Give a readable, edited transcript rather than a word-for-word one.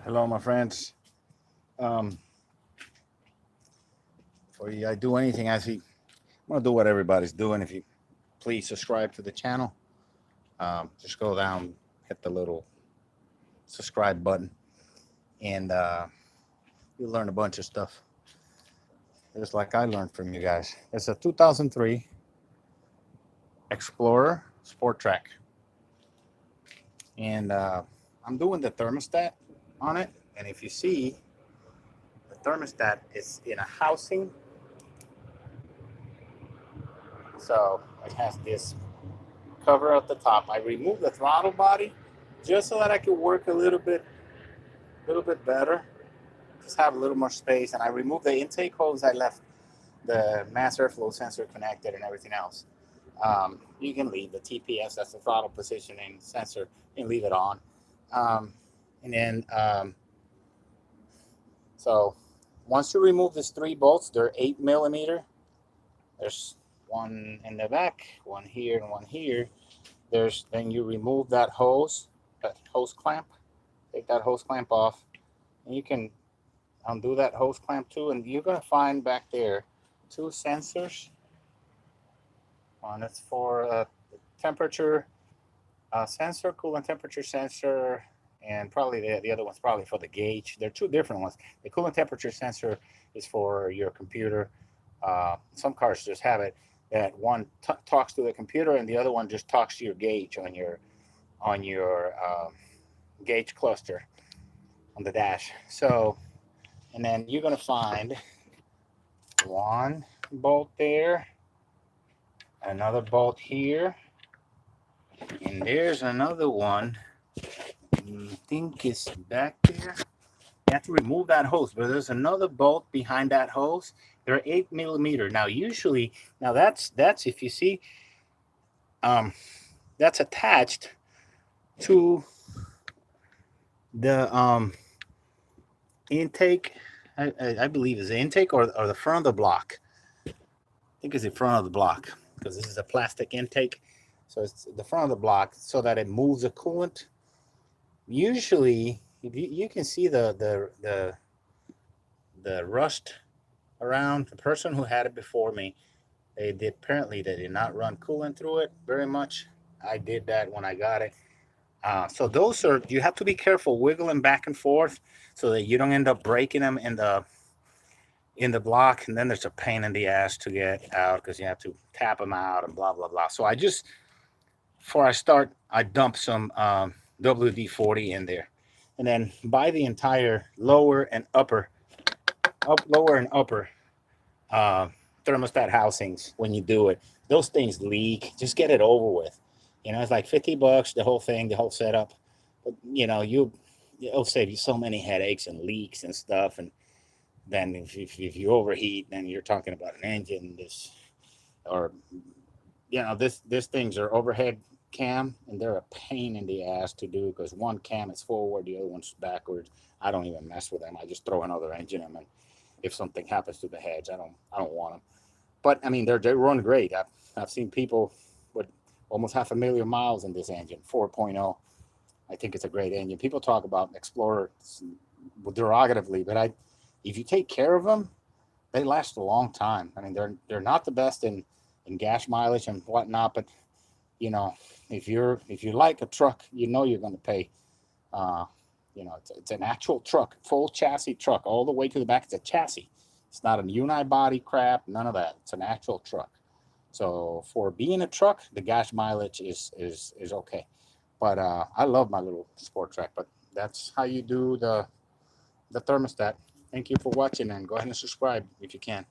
Hello, my friends. Um, Before I do anything, I'm gonna do what everybody's doing. If you please subscribe to the channel, just go down, hit the little subscribe button, and you'll learn a bunch of stuff. Just like I learned from you guys. It's a 2003 Explorer Sport Trac, and I'm doing the thermostat on it. And if you see, the thermostat is in a housing, so it has this cover at the top. I removed the throttle body just so that I could work a little bit better, just have a little more space. And I removed the intake hose. I left the mass airflow sensor connected and everything else. You can leave the TPS, that's the throttle positioning sensor, and leave it on. And then, so once you remove these 3 bolts, they're 8mm. There's one in the back, one here, and one here. Then you remove that hose clamp. Take that hose clamp off, and you can undo that hose clamp too. And you're gonna find back there 2 sensors. One is for temperature sensor, coolant temperature sensor, and probably the other one's probably for the gauge. They're 2 different ones. The coolant temperature sensor is for your computer. Some cars just have it that one talks to the computer, and the other one just talks to your gauge on your gauge cluster on the dash. So, and then you're going to find 1 bolt there, another bolt here, and there's another one. I think it's back there. You have to remove that hose, but there's another bolt behind that hose. They're 8mm. Now, usually, that's if you see, that's attached to the intake. I believe is the intake or the front of the block. I think it's the front of the block because this is a plastic intake, so it's the front of the block so that it moves the coolant. Usually, you can see the rust around. The person who had it before me, they did not run coolant through it very much. I did that when I got it. So those are, you have to be careful wiggling back and forth so that you don't end up breaking them in the block, and then there's a pain in the ass to get out because you have to tap them out and blah blah blah. So I just, before I start, I dump some WD-40 in there, and then buy the entire lower and upper thermostat housings. When you do it, those things leak. Just get it over with. It's like $50, the whole thing, the whole setup. But it'll save you so many headaches and leaks and stuff. And then if you overheat, then you're talking about an engine. These things are overhead cam, and they're a pain in the ass to do because one cam is forward, the other one's backwards. I don't even mess with them. I just throw another engine in them, and if something happens to the heads, I don't want them. But I mean, they run great. I've seen people with almost 500,000 miles in this engine, 4.0. I think it's a great engine. People talk about Explorer derogatively, but if you take care of them, they last a long time. I mean, they're not the best in gas mileage and whatnot, but if you like a truck, you're going to pay. It's an actual truck, full chassis truck, all the way to the back. It's a chassis. It's not a unibody crap, none of that. It's an actual truck. So for being a truck, the gas mileage is okay. But I love my little Sport Trac. But that's how you do the thermostat. Thank you for watching, and go ahead and subscribe if you can.